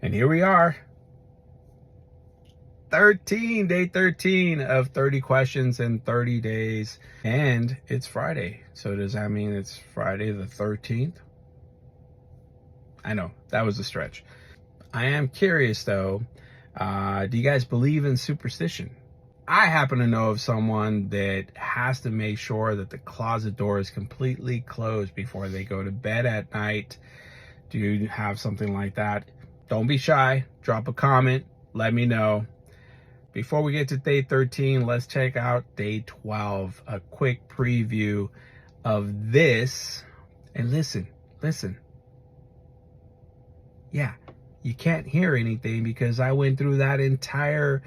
And here we are, day 13 of 30 questions in 30 days. And it's Friday. So does that mean it's Friday the 13th? I know, that was a stretch. I am curious though, do you guys believe in superstition? I happen to know of someone that has to make sure that the closet door is completely closed before they go to bed at night. Do you have something like that? Don't be shy. Drop a comment. Let me know. Before we get to day 13, let's check out day 12. A quick preview of this. And listen. Yeah, you can't hear anything because I went through that entire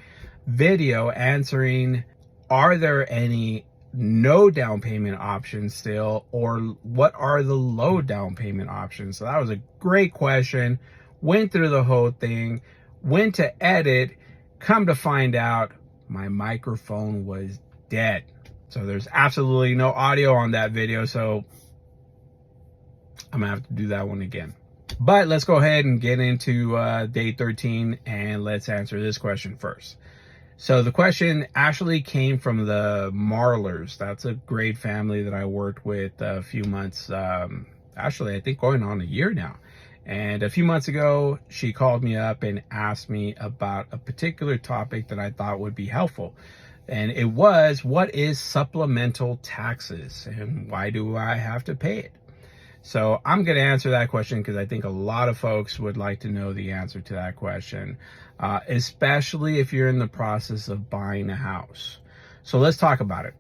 video answering, are there any no down payment options still, or what are the low down payment options? So that was a great question. Went through the whole thing, went to edit, come to find out my microphone was dead. So there's absolutely no audio on that video, so I'm gonna have to do that one again. But let's go ahead and get into day 13 and let's answer this question first. So the question actually came from the Marlers. That's a great family that I worked with a few months, actually I think going on a year now. And a few months ago, she called me up and asked me about a particular topic that I thought would be helpful. And it was, what is supplemental taxes and why do I have to pay it? So I'm going to answer that question because I think a lot of folks would like to know the answer to that question, especially if you're in the process of buying a house. So let's talk about it.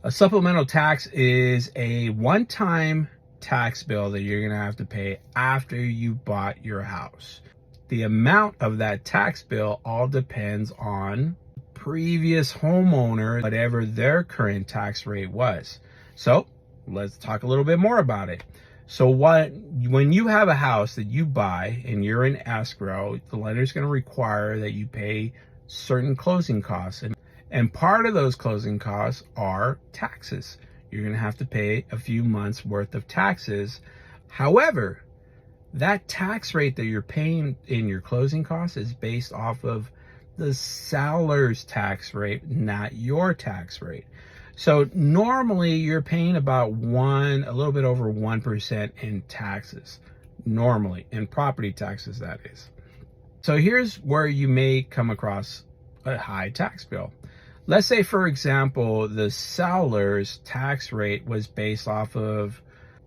A supplemental tax is a one-time tax bill that you're going to have to pay after you bought your house. The amount of that tax bill all depends on previous homeowner, whatever their current tax rate was. So let's talk a little bit more about it. So when you have a house that you buy and you're in escrow, the lender's going to require that you pay certain closing costs. And part of those closing costs are taxes. You're going to have to pay a few months worth of taxes. However, that tax rate that you're paying in your closing costs is based off of the seller's tax rate, not your tax rate. So normally you're paying about a little bit over 1% in taxes, normally, in property taxes, that is. So here's where you may come across a high tax bill. Let's say, for example, the seller's tax rate was based off of,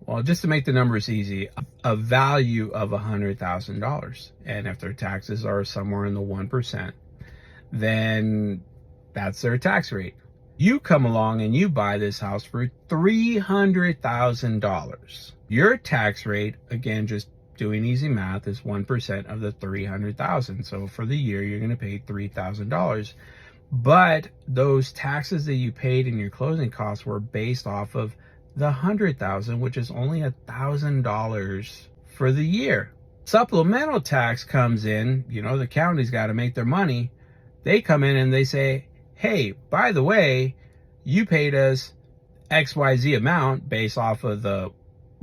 well, just to make the numbers easy, a value of $100,000. And if their taxes are somewhere in the 1%, then that's their tax rate. You come along and you buy this house for $300,000. Your tax rate, again, just doing easy math, is 1% of the $300,000. So for the year, you're going to pay $3,000. But those taxes that you paid in your closing costs were based off of the $100,000, which is only $1,000 for the year. Supplemental tax comes in, the county's got to make their money. They come in and they say, hey, by the way, you paid us XYZ amount based off of the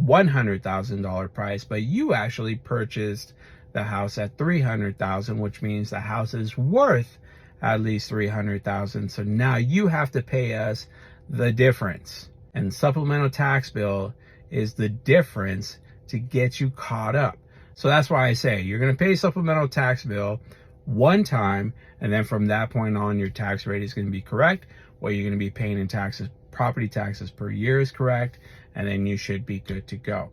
$100,000 price, but you actually purchased the house at $300,000, which means the house is worth at least $300,000. So now you have to pay us the difference. And supplemental tax bill is the difference to get you caught up. So that's why I say you're going to pay supplemental tax bill one time, and then from that point on, your tax rate is going to be correct. What you're going to be paying in taxes, property taxes per year, is correct, and then you should be good to go.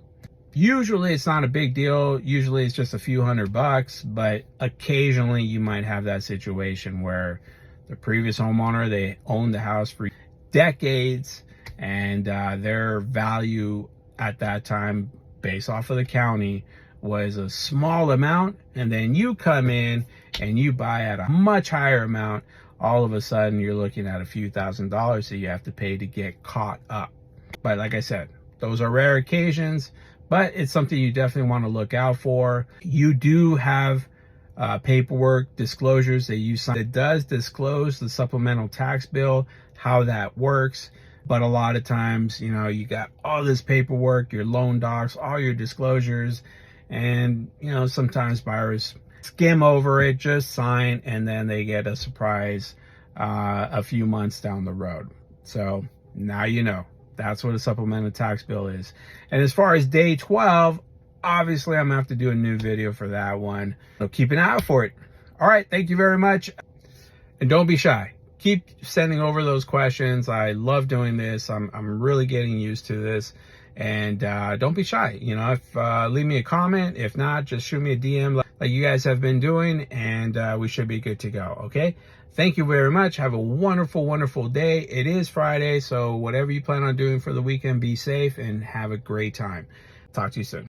Usually it's not a big deal. Usually it's just a few $100, but occasionally you might have that situation where the previous homeowner, they owned the house for decades, and their value at that time, based off of the county, was a small amount, and then you come in and you buy at a much higher amount. All of a sudden you're looking at a few $1,000s that you have to pay to get caught up. But like I said, those are rare occasions, but it's something you definitely want to look out for. You do have paperwork disclosures that you sign that does disclose the supplemental tax bill, how that works. But a lot of times, you got all this paperwork, your loan docs, all your disclosures, and sometimes buyers skim over it, just sign, and then they get a surprise a few months down the road. So now you know. That's what a supplemental tax bill is. And as far as day 12, obviously I'm gonna have to do a new video for that one. So keep an eye out for it. All right, thank you very much. And don't be shy. Keep sending over those questions. I love doing this. I'm really getting used to this. And don't be shy. You know, if leave me a comment. If not, just shoot me a DM like you guys have been doing, and we should be good to go. Okay. Thank you very much. Have a wonderful, wonderful day. It is Friday, so whatever you plan on doing for the weekend, be safe and have a great time. Talk to you soon.